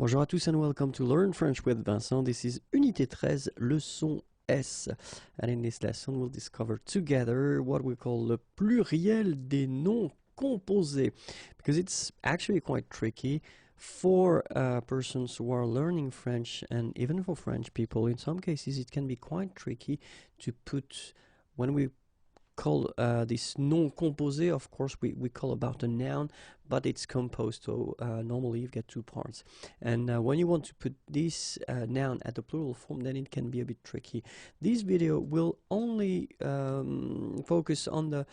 Bonjour à tous and welcome to Learn French with Vincent. This is Unité 13, leçon S. And in this lesson we'll discover together what we call le pluriel des noms composés. Because it's actually quite tricky for persons who are learning French, and even for French people. In some cases it can be quite tricky to put, when we call this non composé, of course we call about a noun, but it's composed, so normally you get two parts. And when you want to put this noun at the plural form, then it can be a bit tricky. This video will only focus on the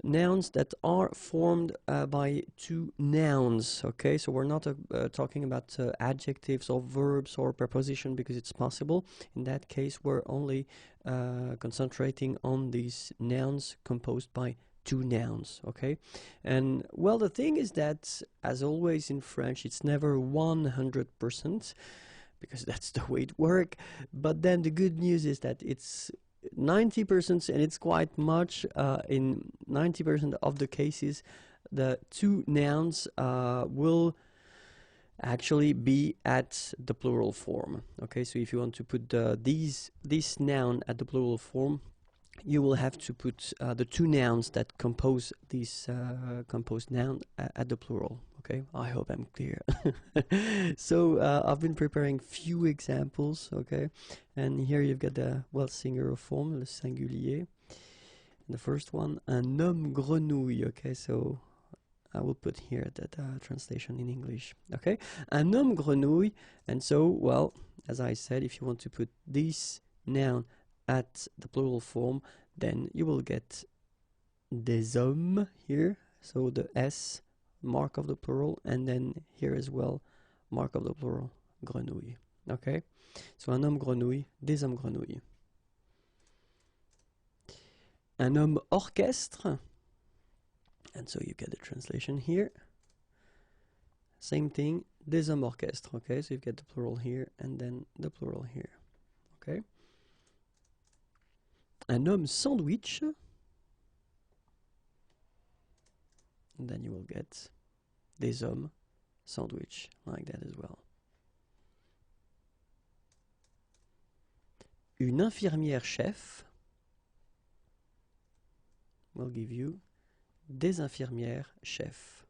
nouns that are formed by two nouns. Okay, so we're not talking about adjectives or verbs or preposition, because it's possible. In that case, we're only concentrating on these nouns composed by two nouns. Okay, and well, the thing is that, as always in French, it's never 100%, because that's the way it works. But then the good news is that it's 90%, and it's quite much. In 90% of the cases, the two nouns will actually be at the plural form. Okay, so if you want to put this noun at the plural form, you will have to put the two nouns that compose this composed noun at the plural. Okay, I hope I'm clear. So I've been preparing few examples. Okay, and here you've got the singular form, le singulier. And the first one, un homme grenouille. Okay, so I will put here that translation in English. Okay, un homme grenouille. And so, well, as I said, if you want to put this noun at the plural form, then you will get des hommes here, so the S, mark of the plural, and then here as well, mark of the plural, grenouille. Okay, so un homme grenouille, des hommes grenouilles. Un homme orchestre, and so you get the translation here. Same thing, des hommes orchestres. Okay, so you get the plural here and then the plural here. Okay. Un homme sandwich, and then you will get des hommes sandwich, like that as well. Une infirmière chef will give you des infirmières chefs.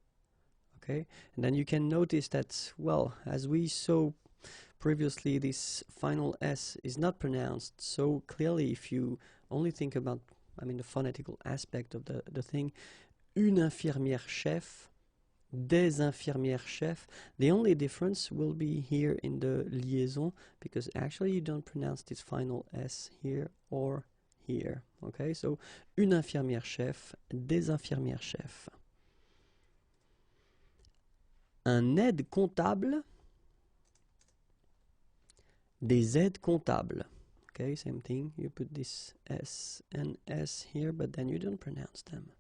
Okay, and then you can notice that, well, as we saw previously, this final S is not pronounced so clearly. If you only think about, the phonetical aspect of the thing, une infirmière chef, des infirmières chefs, the only difference will be here in the liaison, because actually you don't pronounce this final S here or here. Okay, so une infirmière chef, des infirmières chefs. Un aide comptable, des aides comptables. Okay, same thing, you put this S and S here, but then you don't pronounce them.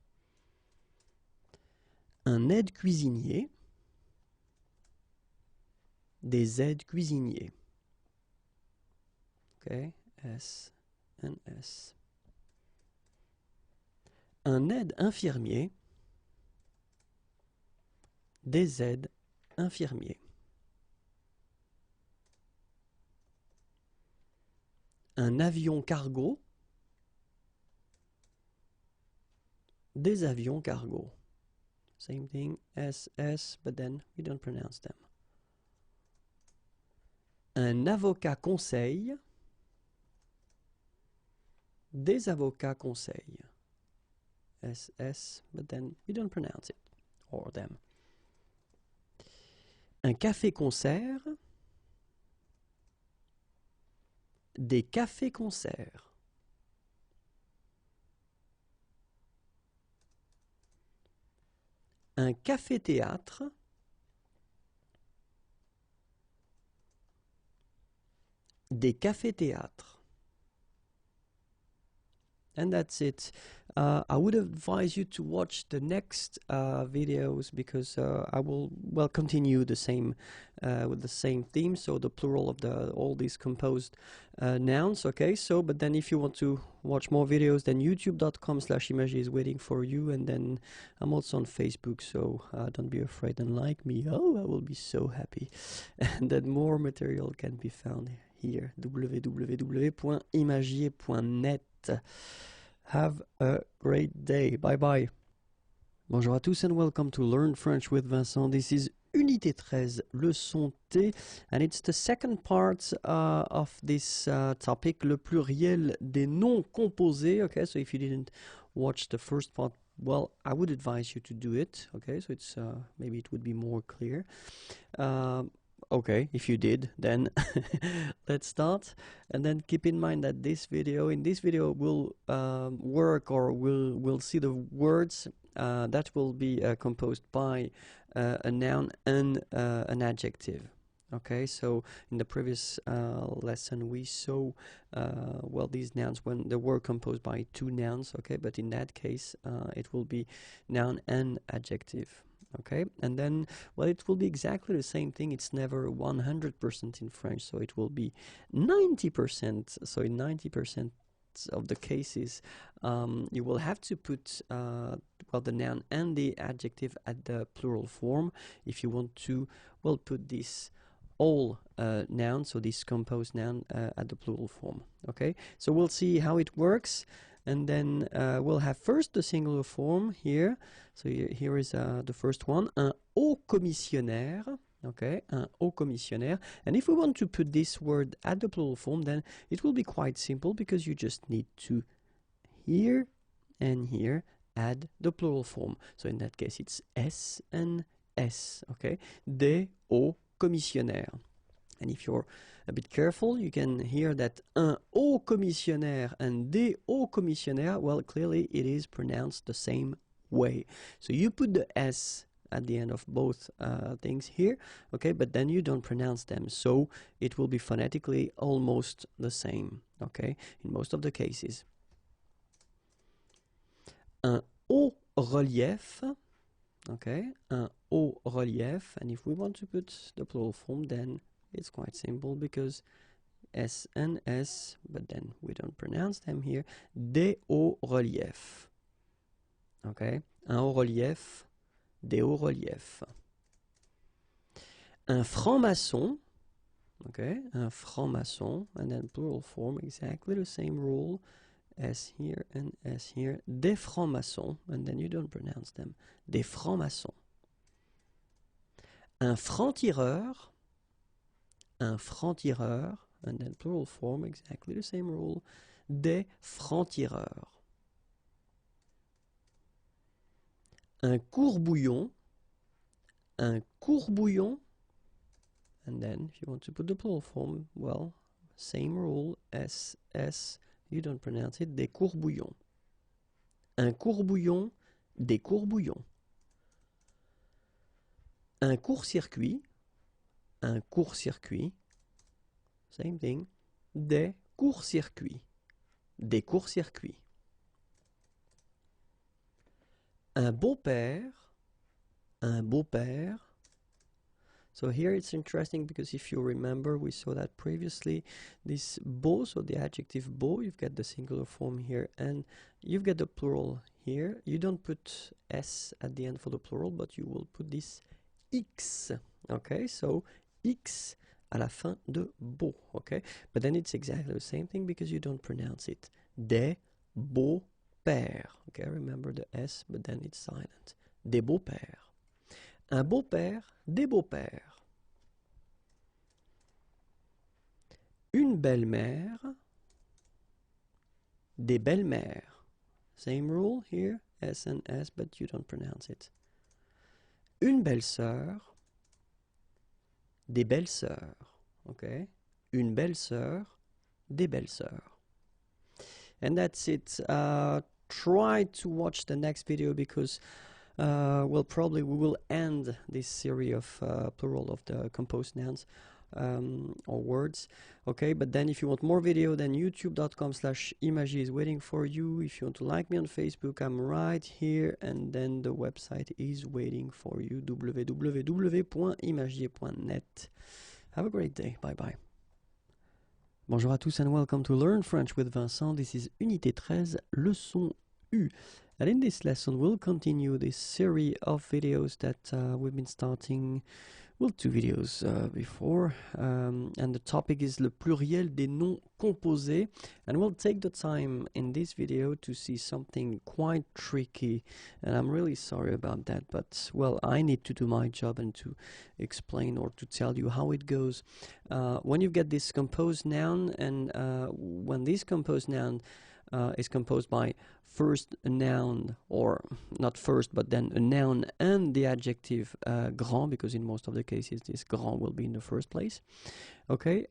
Un aide cuisinier, des aides cuisiniers. Okay, S and S. Un aide infirmier, des aides infirmiers. Un avion cargo, des avions cargo. Same thing, S, but then we don't pronounce them. Un avocat conseil, des avocats conseil. S, but then we don't pronounce it, or them. Un café-concert, des cafés-concerts. Un café-théâtre, des cafés-théâtres. And that's it. I would advise you to watch the next videos, because I will continue the same with the same theme, so the plural of all these composed nouns. Okay, so but then if you want to watch more videos, then youtube.com/imagery is waiting for you, and then I'm also on Facebook, so don't be afraid and like me. Oh, I will be so happy. And then more material can be found here, www.imagier.net. Have a great day. Bye bye. Bonjour à tous and welcome to Learn French with Vincent. This is Unité 13, leçon T, and it's the second part of this topic, le pluriel des noms composés. Okay, so if you didn't watch the first part, well, I would advise you to do it. Okay, so it's maybe it would be more clear. Okay, if you did, then let's start. And then keep in mind that in this video we'll work, or we'll see the words that will be composed by a noun and an adjective. Okay, so in the previous lesson we saw these nouns when they were composed by two nouns. Okay, but in that case it will be noun and adjective. Okay, and then it will be exactly the same thing. It's never 100% in French, so it will be 90%. So in 90% of the cases you will have to put the noun and the adjective at the plural form if you want to put this all noun, so this composed noun, at the plural form. Okay, so we'll see how it works. And then we'll have first the singular form here. So here is the first one, un haut commissionnaire. Okay, un haut commissionnaire. And if we want to put this word at the plural form, then it will be quite simple, because you just need to here and here add the plural form. So in that case, it's S and S. Okay, des hauts commissionnaires. And if you're a bit careful, you can hear that un haut commissionnaire and des hauts commissionnaires, well, clearly it is pronounced the same way. So you put the S at the end of both things here, okay, but then you don't pronounce them. So it will be phonetically almost the same, okay, in most of the cases. Un haut relief, okay, un haut relief, and if we want to put the plural form, then it's quite simple, because S and S, but then we don't pronounce them here. Des hauts reliefs. Okay, un haut relief, des hauts reliefs. Un franc-maçon. Okay, un franc-maçon, and then plural form, exactly the same rule. S here and S here. Des francs-maçons, and then you don't pronounce them. Des francs-maçons. Un franc-tireur. Un franc-tireur, and then plural form, exactly the same rule, des francs-tireurs. Un courbouillon, and then if you want to put the plural form, well, same rule, S, S, you don't pronounce it, des courbouillons. Un courbouillon, des courbouillons. Un court-circuit, un court-circuit, same thing, des courts-circuits, des courts-circuits. Un beau-père, un beau-père. So here it's interesting, because if you remember, we saw that previously, this beau, so the adjective beau, you've got the singular form here, and you've got the plural here. You don't put S at the end for the plural, but you will put this X, okay, so X à la fin de beau, okay? But then it's exactly the same thing, because you don't pronounce it. Des beaux-pères, okay? Remember the S, but then it's silent. Des beaux-pères. Un beau-père, des beaux-pères. Une belle-mère, des belles-mères. Same rule here, S and S, but you don't pronounce it. Une belle-sœur, des belles-sœurs, okay? Une belle-sœur, des belles-sœurs. And that's it. Try to watch the next video, because probably we will end this series of plural of the composed nouns or words. Okay, but then if you want more video, then youtube.com/imagier is waiting for you. If you want to like me on Facebook, I'm right here, and then the website is waiting for you, www.imagier.net. Have a great day. Bye bye. Bonjour à tous and welcome to Learn French with Vincent. This is Unité 13, leçon U. And in this lesson, we'll continue this series of videos that we've been starting, well, 2 videos before. And the topic is le pluriel des noms composés. And we'll take the time in this video to see something quite tricky. And I'm really sorry about that. But, well, I need to do my job and to explain or to tell you how it goes. When you get this composed noun, and when this composed noun is composed by first a noun, or not first, but then a noun and the adjective grand, because in most of the cases this grand will be in the first place. Okay,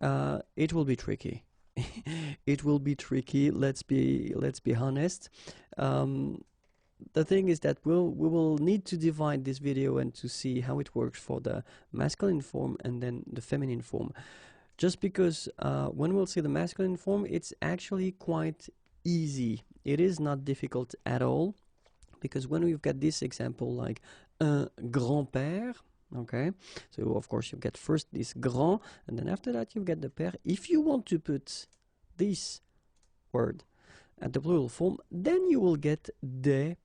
it will be tricky. It will be tricky. Let's be honest. The thing is that we will need to divide this video and to see how it works for the masculine form and then the feminine form. Just because when we'll see the masculine form, it's actually quite easy. It is not difficult at all, because when we've got this example like un grand-père, okay, so of course you get first this grand, and then after that you get the père. If you want to put this word at the plural form, then you will get des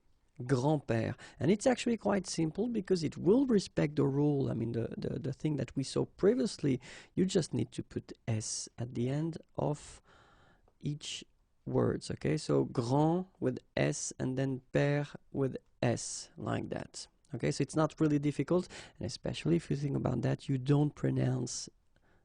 grands-pères, and it's actually quite simple because it will respect the rule. I mean, the thing that we saw previously, you just need to put s at the end of each words. Okay, so grand with s and then père with s, like that. Okay, so it's not really difficult, and especially if you think about that, you don't pronounce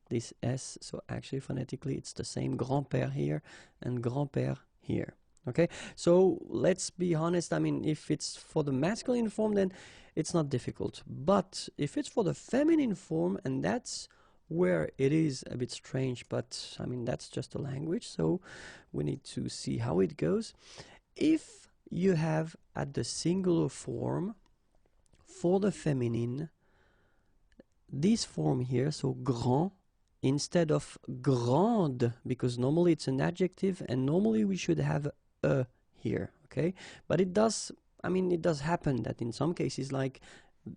this s, so actually phonetically it's the same, grand-père here and grand-père here. Okay, so let's be honest. I mean, if it's for the masculine form, then it's not difficult, but if it's for the feminine form, and that's where it is a bit strange, but I mean, that's just a language, so we need to see how it goes. If you have at the singular form for the feminine this form here, so grand, instead of grande, because normally it's an adjective and normally we should have a here, okay, but it does, I mean, it does happen that in some cases, like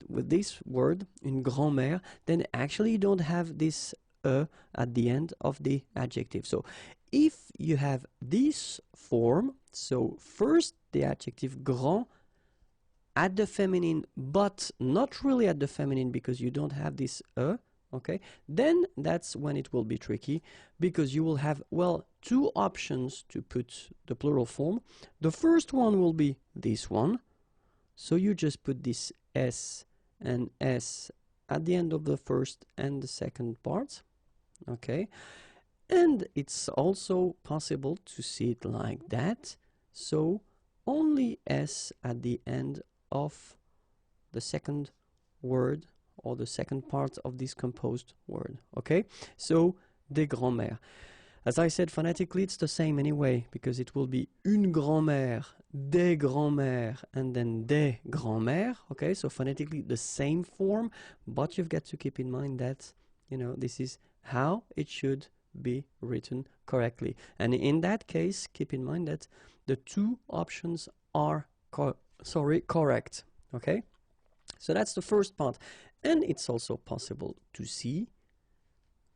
with this word in grand-mère, then actually you don't have this at the end of the adjective. So if you have this form, so first the adjective grand at the feminine, but not really at the feminine because you don't have this okay, then that's when it will be tricky, because you will have, well, 2 options to put the plural form. The first one will be this one, so you just put this s and s at the end of the first and the second part. Okay, and it's also possible to see it like that, so only s at the end of the second word or the second part of this composed word. Okay, so des grands-mères. As I said, phonetically it's the same anyway, because it will be une grand-mère, des grands-mères, and then des grands-mères. Okay, so phonetically the same form, but you've got to keep in mind that, you know, this is how it should be written correctly. And in that case, keep in mind that the 2 options are correct. Okay, so that's the first part. And it's also possible to see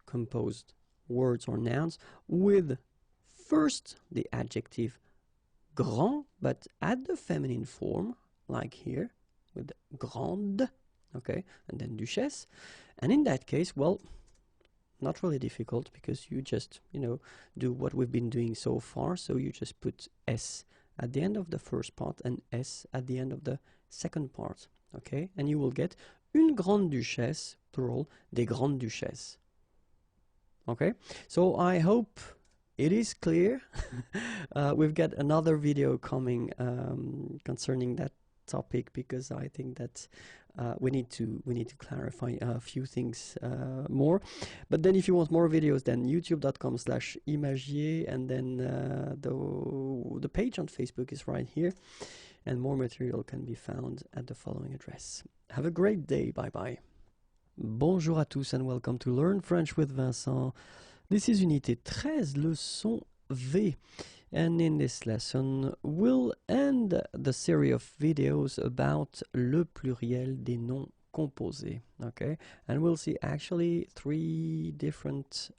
composed words or nouns with first the adjective grand, but at the feminine form, like here with grande, okay, and then duchesse. And in that case, well, not really difficult, because you just, you know, do what we've been doing so far. So you just put s at the end of the first part and s at the end of the second part. Okay, and you will get une grande duchesse, plural, des grandes duchesses. Okay, so I hope it is clear. We've got another video coming concerning that topic, because I think that we need to clarify a few things more. But then if you want more videos, then youtube.com/imagier, and then the page on Facebook is right here, and more material can be found at the following address. Have a great day. Bye bye. Bonjour à tous and welcome to Learn French with Vincent. This is Unité 13, leçon V. And in this lesson, we'll end the series of videos about le pluriel des noms composés. Okay, and we'll see actually 3 different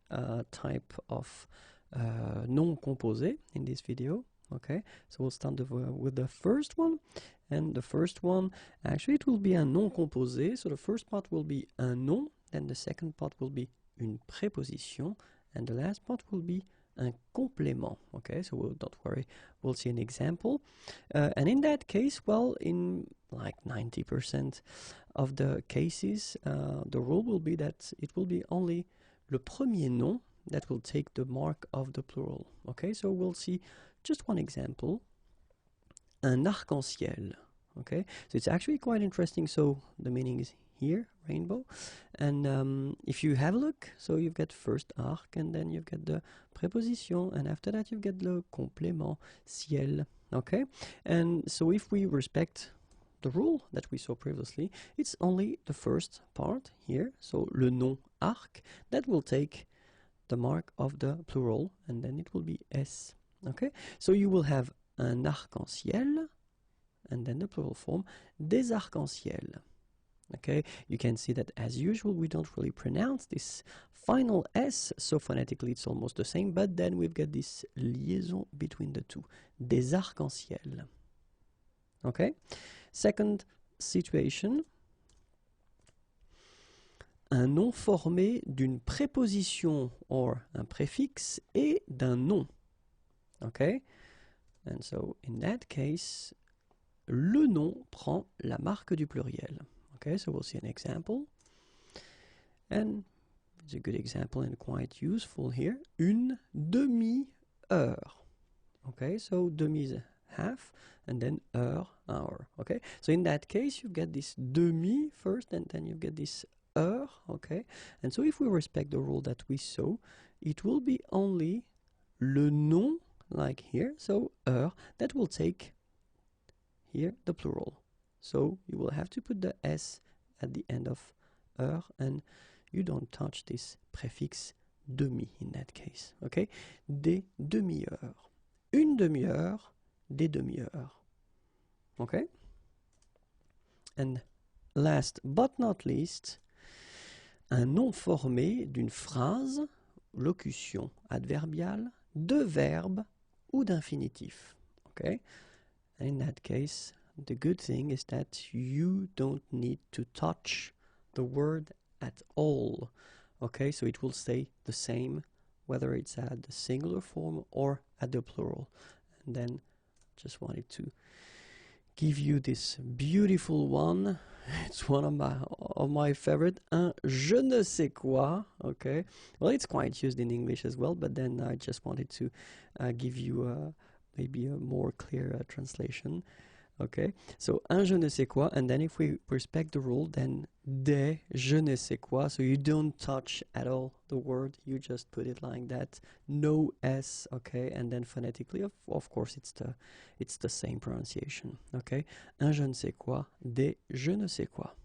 type of noms composés in this video. Okay, so we'll start with the first one. And the first one, actually it will be un nom composé. So the first part will be un nom, then the second part will be une préposition, and the last part will be un complément. Okay, so don't worry, we'll see an example. And in that case, well, in like 90% of the cases, the rule will be that it will be only le premier nom that will take the mark of the plural. Okay, so we'll see just one example. Un arc-en-ciel. Okay, so it's actually quite interesting. So the meaning is here, rainbow, and if you have a look, so you've got first arc, and then you've got the préposition, and after that you've got le complément, ciel. Okay, and so if we respect the rule that we saw previously, it's only the first part here, so le nom arc, that will take the mark of the plural, and then it will be S. Okay, so you will have un arc-en-ciel, and then the plural form, des arcs-en-ciel. Okay, you can see that as usual we don't really pronounce this final S, so phonetically it's almost the same, but then we've got this liaison between the two, des arcs-en-ciel. Okay, second situation, un nom formé d'une préposition or un préfixe et d'un nom. Okay, and so in that case, le nom prend la marque du pluriel. Okay, so we'll see an example. And it's a good example and quite useful here. Une demi-heure. Okay, so demi is half, and then heure, hour. Okay, so in that case, you get this demi first, and then you get this heure. Okay, and so if we respect the rule that we saw, it will be only le nom, like here, so heure, that will take here the plural. So you will have to put the S at the end of heure, and you don't touch this préfixe demi in that case. Okay, des demi-heures. Une demi-heure, des demi-heures. Okay, and last but not least, un nom formé d'une phrase, locution adverbiale, de verbe ou d'infinitif. Okay, and in that case, the good thing is that you don't need to touch the word at all. Okay, so it will stay the same whether it's at the singular form or at the plural. And then just wanted to give you this beautiful one. It's one of my favorite, un je ne sais quoi. Okay, well, it's quite used in English as well, but then I just wanted to give you maybe a more clear translation. Okay, so un je ne sais quoi, and then if we respect the rule, then des je ne sais quoi, so you don't touch at all the word, you just put it like that, no S. Okay, and then phonetically, of course, it's the same pronunciation. Okay, un je ne sais quoi, des je ne sais quoi.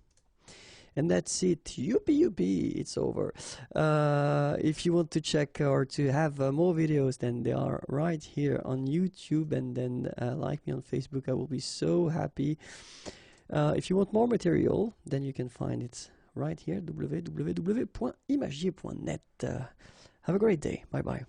And that's it. Youpie, youpie, it's over. If you want to check or to have more videos, then they are right here on YouTube, and then like me on Facebook. I will be so happy. If you want more material, then you can find it right here, www.imagier.net. Have a great day. Bye-bye.